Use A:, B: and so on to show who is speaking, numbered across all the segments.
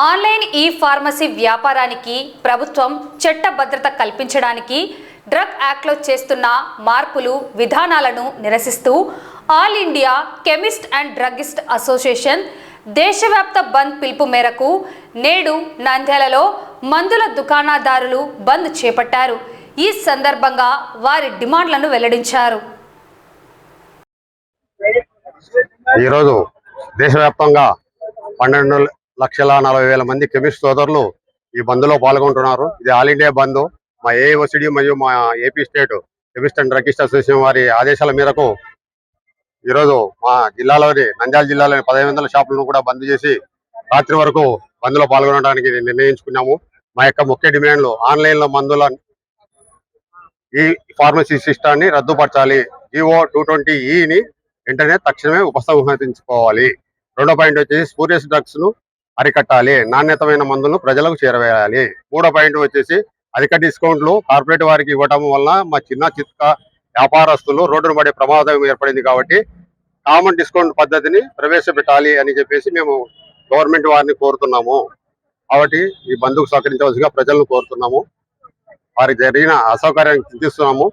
A: Online ఈ pharmacy వ్యాపారానికి ప్రభుత్వం చట్టభద్రత కల్పించడానికి డ్రగ్ యాక్ట్లో చేస్తున్న మార్పులు విధానాలను నిరసిస్తూ all India chemist and druggist association దేశవ్యాప్త బంద్ పిలుపు మేరకు నేడు నంద్యాలలో మందుల దుకాణదారులు బంద్ చేపట్టారు. ఈ సందర్భంగా వారి డిమాండ్లను వెల్లడించారు.
B: ఈరోజు దేశవ్యాప్తంగా 12,40,000 మంది కెమిస్ట్ సోదరులు ఈ బంద్లో పాల్గొంటున్నారు. ఇది ఆల్ ఇండియా బంద్. మా ఏఓసిడి మరియు మా AP state chemist and druggist association వారి ఆదేశాల మేరకు ఈరోజు మా జిల్లాలోని నంద్యాల జిల్లాలోని 1500 షాపులను కూడా బంద్ చేసి రాత్రి వరకు బంద్లో పాల్గొనడానికి నిర్ణయించుకున్నాము. మా యొక్క ముఖ్య డిమాండ్లు ఆన్లైన్లో మందుల ఈ ఫార్మసీ సిస్టాన్ని రద్దుపరచాలి. జీవో 220E వెంటనే తక్షణమే ఉపసంహరించుకోవాలి. రెండో పాయింట్ వచ్చేసి స్పూరియస్ డ్రగ్స్ ను అరికట్టాలి. నాణ్యతమైన మందులను ప్రజలకు చేరవేయాలి. మూడో పాయింట్ వచ్చేసి అధిక డిస్కౌంట్లు కార్పొరేట్ వారికి ఇవ్వటం వల్ల మా చిన్న చిత్క వ్యాపారస్తులు రోడ్డును పడే ప్రమాదం ఏర్పడింది. కాబట్టి కామన్ డిస్కౌంట్ పద్ధతిని ప్రవేశపెట్టాలి అని చెప్పేసి మేము గవర్నమెంట్ వారిని కోరుతున్నాము. కాబట్టి ఈ బంద్కు సహకరించవలసిగా ప్రజలను కోరుతున్నాము. వారికి జరిగిన అసౌకర్యాన్ని చింతిస్తున్నాము.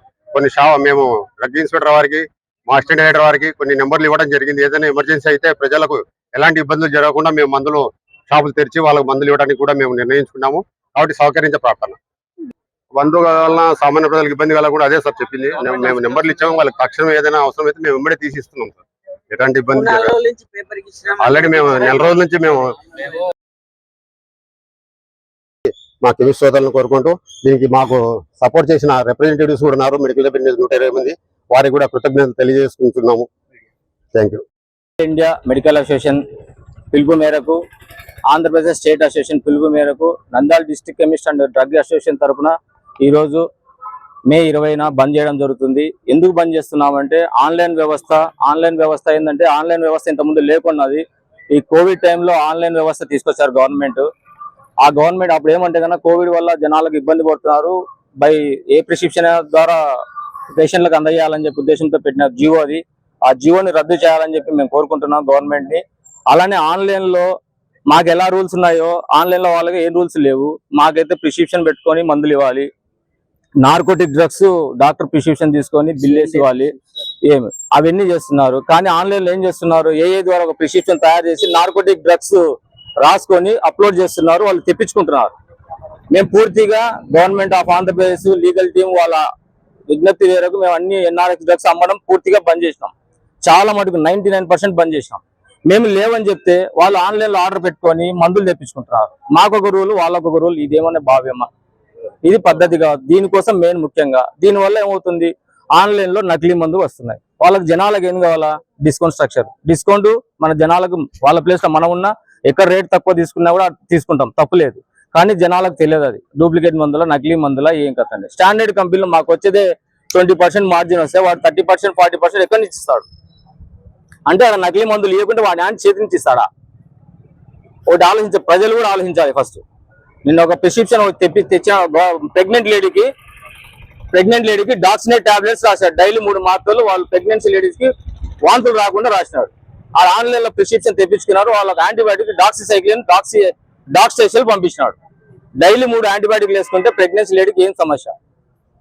B: మేము డ్రగ్ ఇన్స్పెక్టర్ వారికి మా అసిస్టెంట్ డైరెక్టర్ వారికి కొన్ని నెంబర్లు ఇవ్వడం జరిగింది. ఏదైనా ఎమర్జెన్సీ అయితే ప్రజలకు ఎలాంటి ఇబ్బందులు జరగకుండా మేము మందులు షాపులు తెరిచి వాళ్ళకు మందులు ఇవ్వడానికి కూడా మేము నిర్ణయించుకున్నాము. కాబట్టి సహకరించే ప్రార్థన. బంధువు వలన సామాన్య ప్రజలకు ఇబ్బంది కలగకుండా అదే సార్ చెప్పింది. మేము నెంబర్లు ఇచ్చాము. వాళ్ళకి తక్షణం ఏదైనా అవసరం అయితే మేము వెంబడే తీసిస్తున్నాం సార్. ఎలాంటి ఇబ్బంది ఆల్రెడీ మేము నెల రోజుల నుంచి మేము మా కెమిస్ట్ సోదరులను కోరుకుంటూ దీనికి మాకు సపోర్ట్ చేసిన రిప్రజెంటేటివ్స్ కూడా ఉన్నారు. మెడికల్ రిప్రజెంటేటివ్స్ 120 మంది. వారికి కూడా కృతజ్ఞతలు తెలియజేసుకుంటున్నాము. Thank you.
C: India medical association పిలుపు మేరకు, ఆంధ్రప్రదేశ్ స్టేట్ అసోసియేషన్ పిలుపు మేరకు Nandyal district chemist and drug association తరఫున ఈరోజు మే 20న బంద్ చేయడం జరుగుతుంది. ఎందుకు బంద్ చేస్తున్నామంటే ఆన్లైన్ వ్యవస్థ ఏంటంటే ఆన్లైన్ వ్యవస్థ ఇంతకుముందు లేకున్నది. ఈ కోవిడ్ టైంలో ఆన్లైన్ వ్యవస్థ తీసుకొచ్చారు గవర్నమెంట్. ఆ గవర్నమెంట్ అప్పుడు ఏమంటే కన్నా కోవిడ్ వల్ల జనాలకు ఇబ్బంది పడుతున్నారు. బై ఏ ప్రిస్క్రిప్షన్ ద్వారా పేషెంట్లకు అందజేయాలని చెప్పి ఉద్దేశంతో పెట్టిన జియో అది. ఆ జియోని రద్దు చేయాలని చెప్పి మేము కోరుకుంటున్నాం గవర్నమెంట్ ని. అలానే ఆన్లైన్ లో మాకు ఎలా రూల్స్ ఉన్నాయో ఆన్లైన్ లో వాళ్ళకి ఏ రూల్స్ లేవు. మాకైతే ప్రిస్క్రిప్షన్ పెట్టుకొని మందులు ఇవ్వాలి. నార్కోటిక్ డ్రగ్స్ డాక్టర్ ప్రిస్క్రిప్షన్ తీసుకొని బిల్ వేసి ఇవ్వాలి. అవన్నీ చేస్తున్నారు. కానీ ఆన్లైన్ లో ఏం చేస్తున్నారు, ఏ ద్వారా ఒక ప్రిస్క్రిప్షన్ తయారు చేసి నార్కోటిక్ డ్రగ్స్ రాసుకొని అప్లోడ్ చేస్తున్నారు. వాళ్ళు తెప్పించుకుంటున్నారు. మేము పూర్తిగా government of Andhra Pradesh legal team వాళ్ళ విజ్ఞప్తి మేరకు మేము అన్ని NRX డ్రగ్స్ అమ్మడం పూర్తిగా బంద్ చేసినాం. చాలా మటుకు 99% బంద్ చేసినాం. మేము లేవని చెప్తే వాళ్ళు ఆన్లైన్ లో ఆర్డర్ పెట్టుకొని మందులు తెప్పించుకుంటున్నారు. మాకొక రూల్ వాళ్ళకొక రూల్. ఇదేమన్నా భావ్యమా? ఇది పద్ధతి కాదు. దీనికోసం మెయిన్ ముఖ్యంగా దీనివల్ల ఏమవుతుంది, ఆన్లైన్ లో నకిలీ మందు వస్తున్నాయి. వాళ్ళకి జనాలకు ఏం కావాలా, డిస్కౌంట్ స్ట్రక్చర్. డిస్కౌంట్ మన జనాలకు వాళ్ళ ప్లేస్ లో మనం ఉన్నా ఎక్కడ రేట్ తక్కువ తీసుకున్నా కూడా తీసుకుంటాం, తప్పులేదు. కానీ జనాలకు తెలియదు అది డూప్లికేట్ మందుల నకిలీ మందుల ఏం కదండి. స్టాండర్డ్ కంపెనీలో మాకు వచ్చేదే 20% మార్జిన్ వస్తే వాడు 30% 40% ఎక్కడి నుంచి ఇస్తాడు? అంటే అలా నకిలీ మందులు ఇవ్వకుంటే వాడి హ్యాండ్ చేతి నుంచి ఇస్తాడా? ఒకటి ఆలోచించే ప్రజలు కూడా ఆలోచించాలి. ఫస్ట్ నిన్న ఒక ప్రిస్క్రిప్షన్ తెచ్చిన ప్రెగ్నెంట్ లేడీకి డాక్సినేట్ టాబ్లెట్స్ రాశాడు. డైలీ 3 మాత్రలు వాళ్ళు ప్రెగ్నెన్సీ లేడీస్ కి వాంతులు రాకుండా రాసినాడు. ఆ ఆన్లైన్ లో ప్రిస్క్రిప్షన్ తెప్పించుకున్నారు. వాళ్ళకి యాంటీబయాటిక్ డాక్సిసైక్లిన్ డాక్స్టేషల్ పంపించినాడు. డైలీ 3 యాంటీబయాటిక్లు వేసుకుంటే ప్రెగ్నెన్సీ లేడీకి ఏం సమస్య,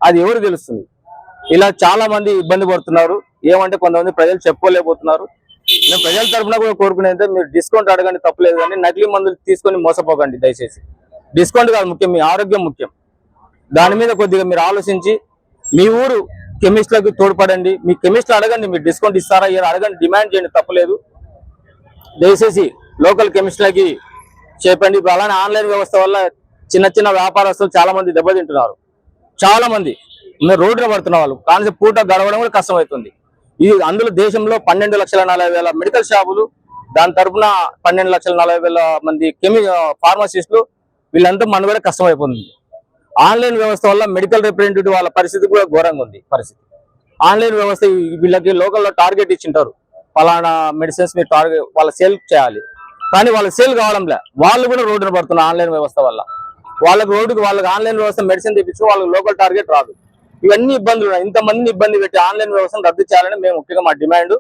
C: అది ఎవరు తెలుస్తుంది? ఇలా చాలా మంది ఇబ్బంది పడుతున్నారు. ఏమంటే కొంతమంది ప్రజలు చెప్పుకోలేకపోతున్నారు. మేము ప్రజల తరఫున కూడా కోరుకునేది మీరు డిస్కౌంట్ అడగండి, తప్పులేదు. కానీ నకిలీ మందులు తీసుకొని మోసపోకండి దయచేసి. డిస్కౌంట్ కాదు ముఖ్యం, మీ ఆరోగ్యం ముఖ్యం. దాని మీద కొద్దిగా మీరు ఆలోచించి మీ ఊరు కెమిస్ట్లకు తోడ్పడండి. మీ కెమిస్ట్లు అడగండి, మీరు డిస్కౌంట్ ఇస్తారా అడగండి, డిమాండ్ చేయండి, తప్పులేదు. దయచేసి లోకల్ కెమిస్ట్లకి చెప్పండి. ఇప్పుడు అలానే ఆన్లైన్ వ్యవస్థ వల్ల చిన్న వ్యాపారస్తులు చాలా మంది దెబ్బతింటున్నారు. చాలా మంది రోడ్డున పడుతున్న వాళ్ళు కానీ పూట గడవడం కూడా కష్టమవుతుంది. ఇది అందులో దేశంలో 12,40,000 మెడికల్ షాపులు, దాని తరఫున 12,40,000 మంది ఫార్మసిస్టులు, వీళ్ళంతా మనుగడ కష్టమైపోతుంది. ఆన్లైన్ వ్యవస్థ వల్ల మెడికల్ రిప్రజెంటేటివ్ వాళ్ళ పరిస్థితి కూడా ఘోరంగా ఉంది. పరిస్థితి ఆన్లైన్ వ్యవస్థ వీళ్ళకి లోకల్లో టార్గెట్ ఇచ్చింటారు, ఫలానా మెడిసిన్స్ మీరు టార్గెట్ వాళ్ళ సేల్ చేయాలి. కానీ వాళ్ళకి సేల్ కావడంలే, వాళ్ళు కూడా రోడ్డున పడుతున్నారు ఆన్లైన్ వ్యవస్థ వల్ల. వాళ్ళకి ఆన్లైన్ వ్యవస్థ మెడిసిన్ తెప్పించు వాళ్ళకి లోకల్ టార్గెట్ రాదు. ఇవన్నీ ఇబ్బందులు ఉన్నాయి. ఇంతమందిని ఇబ్బంది పెట్టి ఆన్లైన్ వ్యవస్థను రద్దు చేయాలని మేము ముఖ్యంగా మా డిమాండ్.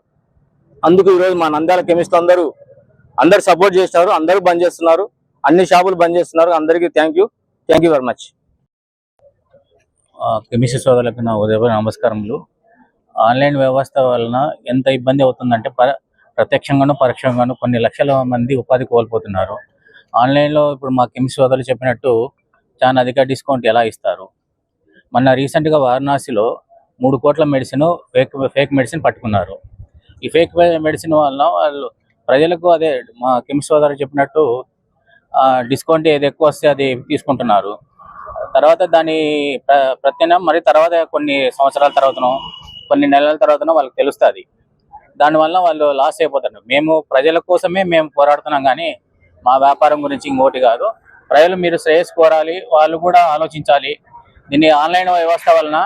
C: అందుకు ఈరోజు మా నంద్యాల కెమిస్ట్ అందరూ సపోర్ట్ చేస్తున్నారు, అందరూ బంద్ చేస్తున్నారు. అన్ని షాపులు బంద్ చేస్తున్నారు. అందరికీ thank you very much.
D: Chemistry సోదరులకు నా ఉదయపూర్వక నమస్కారములు. ఆన్లైన్ వ్యవస్థ వలన ఎంత ఇబ్బంది అవుతుందంటే ప్రత్యక్షంగాను పరోక్షంగాను కొన్ని లక్షల మంది ఉపాధి కోల్పోతున్నారు. ఆన్లైన్లో ఇప్పుడు మా కెమిస్ట్రీ సోదరులు చెప్పినట్టు చాలా అధిక డిస్కౌంట్ ఎలా ఇస్తారు. మొన్న రీసెంట్గా వారణాసిలో 3 కోట్ల మెడిసిన్ ఫేక్ మెడిసిన్ పట్టుకున్నారు. ఈ ఫేక్ మెడిసిన్ వలన వాళ్ళు ప్రజలకు అదే మా కెమిస్ట్రీ సోదరులు చెప్పినట్టు డిస్కౌంట్ ఏది ఎక్కువ వస్తే అది తీసుకుంటున్నారు. తర్వాత దాని ప్రత్యామ్నాయం మరి తర్వాత కొన్ని సంవత్సరాల తర్వాతనో కొన్ని నెలల తర్వాతనో వాళ్ళకి తెలుస్తుంది. దానివల్ల వాళ్ళు లాస్ అయిపోతారు. మేము ప్రజల కోసమే మేము పోరాడుతున్నాం, కానీ మా వ్యాపారం గురించి ఇంకోటి కాదు. ప్రజలు మీరు శ్రేయస్ కోరాలి, వాళ్ళు కూడా ఆలోచించాలి. దీన్ని ఆన్లైన్ వ్యవస్థ వలన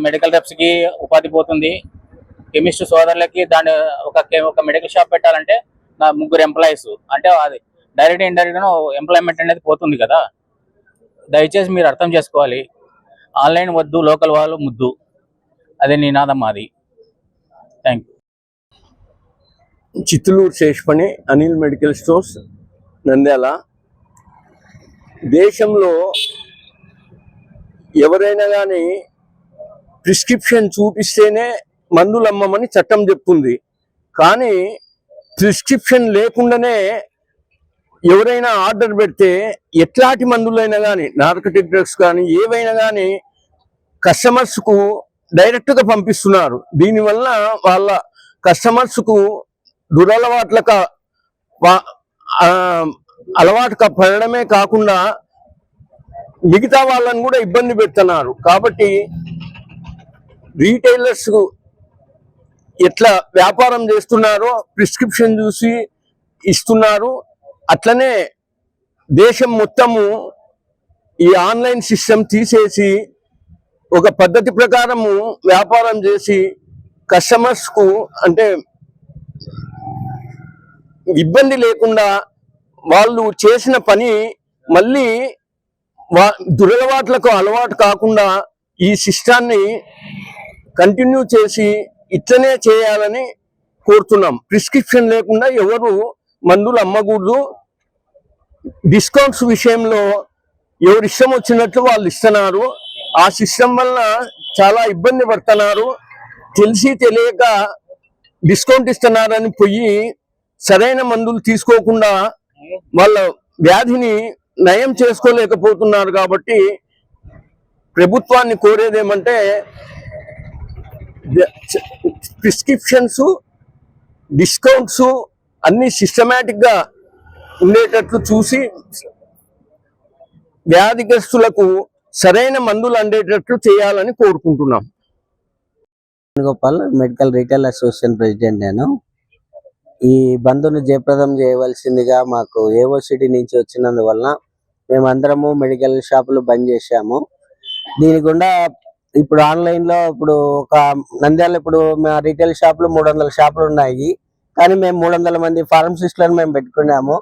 D: మెడికల్ రెప్స్కి ఉపాధి పోతుంది. కెమిస్ట్ సోదరులకి దాని ఒక మెడికల్ షాప్ పెట్టాలంటే నా 3 ఎంప్లాయీస్ అంటే అది డైరెక్ట్ ఇండైరెక్ట్ ఎంప్లాయ్మెంట్ అనేది పోతుంది కదా. దయచేసి మీరు అర్థం చేసుకోవాలి. ఆన్లైన్ వద్దు, లోకల్ వాళ్ళు ముద్దు, అదే నినాదం మాది. Thank you.
E: Chittoor శేషపని Anil medical stores Nandyal. దేశంలో ఎవరైనా కానీ ప్రిస్క్రిప్షన్ చూపిస్తేనే మందులు అమ్మమని చట్టం చెప్తుంది. కానీ ప్రిస్క్రిప్షన్ లేకుండానే ఎవరైనా ఆర్డర్ పెడితే ఎట్లాంటి మందులైనా కానీ, నార్కోటిక్ డ్రగ్స్ కానీ ఏవైనా కానీ కస్టమర్స్కు డైరెక్ట్గా పంపిస్తున్నారు. దీనివల్ల వాళ్ళ కస్టమర్స్కు దురలవాట్లకు అలవాటు పడడమే కాకుండా మిగతా వాళ్ళని కూడా ఇబ్బంది పెడుతున్నారు. కాబట్టి రీటైలర్స్ ఎట్లా వ్యాపారం చేస్తున్నారో ప్రిస్క్రిప్షన్ చూసి ఇస్తున్నారు. అట్లనే దేశం మొత్తము ఈ ఆన్లైన్ సిస్టమ్ తీసేసి ఒక పద్ధతి ప్రకారము వ్యాపారం చేసి కస్టమర్స్కు అంటే ఇబ్బంది లేకుండా వాళ్ళు చేసిన పని మళ్ళీ దురలవాట్లకు అలవాటు కాకుండా ఈ సిస్టాన్ని కంటిన్యూ చేసి ఇట్లనే చేయాలని కోరుతున్నాం. ప్రిస్క్రిప్షన్ లేకుండా ఎవరు మందులు అమ్మకూడదు. డిస్కౌంట్స్ విషయంలో ఎవరు ఇష్టం వచ్చినట్లు వాళ్ళు ఇస్తున్నారు. ఆ సిస్టమ్ వలన చాలా ఇబ్బంది పడుతున్నారు. తెలిసి తెలియక డిస్కౌంట్ ఇస్తున్నారని పోయి సరైన మందులు తీసుకోకుండా వాళ్ళ వ్యాధిని నయం చేసుకోలేకపోతున్నారు. కాబట్టి ప్రభుత్వాన్ని కోరేదేమంటే ప్రిస్క్రిప్షన్స్, డిస్కౌంట్స్ అన్ని సిస్టమేటిక్గా ఉండేటట్లు చూసి వ్యాధిగ్రస్తులకు సరైన మందులు అందేటట్లు చేయాలని కోరుకుంటున్నాం.
F: Gopal, medical retail association president. నేను ఈ బంద్ను జయప్రదం చేయవలసిందిగా మాకు ఏఓసిటీ నుంచి వచ్చినందువలన మేమందరము మెడికల్ షాపులు బంద్ చేశాము. దీని గుండా ఇప్పుడు ఆన్లైన్లో ఇప్పుడు ఒక నంద్యాల ఇప్పుడు మా రీటైల్ షాపులు 300 షాపులు ఉన్నాయి. కానీ మేము 300 మంది ఫార్మసిస్టులను మేము పెట్టుకున్నాము.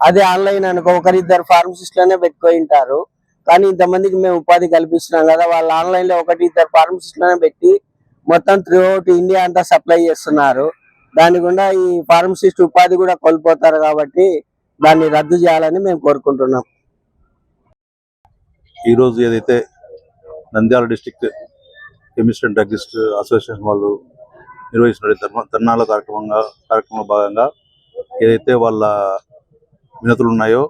F: అదే ఆన్లైన్ అనుకో 1-2 ఫార్మసిస్టులనే పెట్టుకుంటారు. కానీ ఇంతమందికి మేము ఉపాధి కల్పిస్తున్నాం కదా, వాళ్ళు ఆన్లైన్లో 1-2 ఫార్మసిస్టులనే పెట్టి మొత్తం త్రూఅవుట్ ఇండియా అంతా సప్లై చేస్తున్నారు. దాని గుండా ఈ ఫార్మసిస్ట్ ఉపాధి కూడా కోల్పోతారు. కాబట్టి దాన్ని రద్దు చేయాలని మేము కోరుకుంటున్నాం.
G: ఈరోజు ఏదైతే Nandyal district chemist and druggist association వాళ్ళు నిర్వహిస్తున్న ధర్నాల కార్యక్రమంలో భాగంగా ఏదైతే వాళ్ళ వినతులు ఉన్నాయో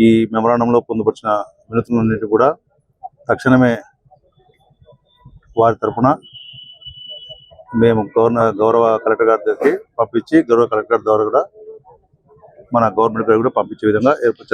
G: ఈ మెమరాండంలో పొందుపరిచిన వినతులన్నింటి కూడా తక్షణమే వారి తరఫున మేము గౌరవ కలెక్టర్ గారి దగ్గరికి పంపించి గౌరవ కలెక్టర్ ద్వారా కూడా మన గవర్నమెంట్ గారికి కూడా పంపించే విధంగా ఏర్పాటు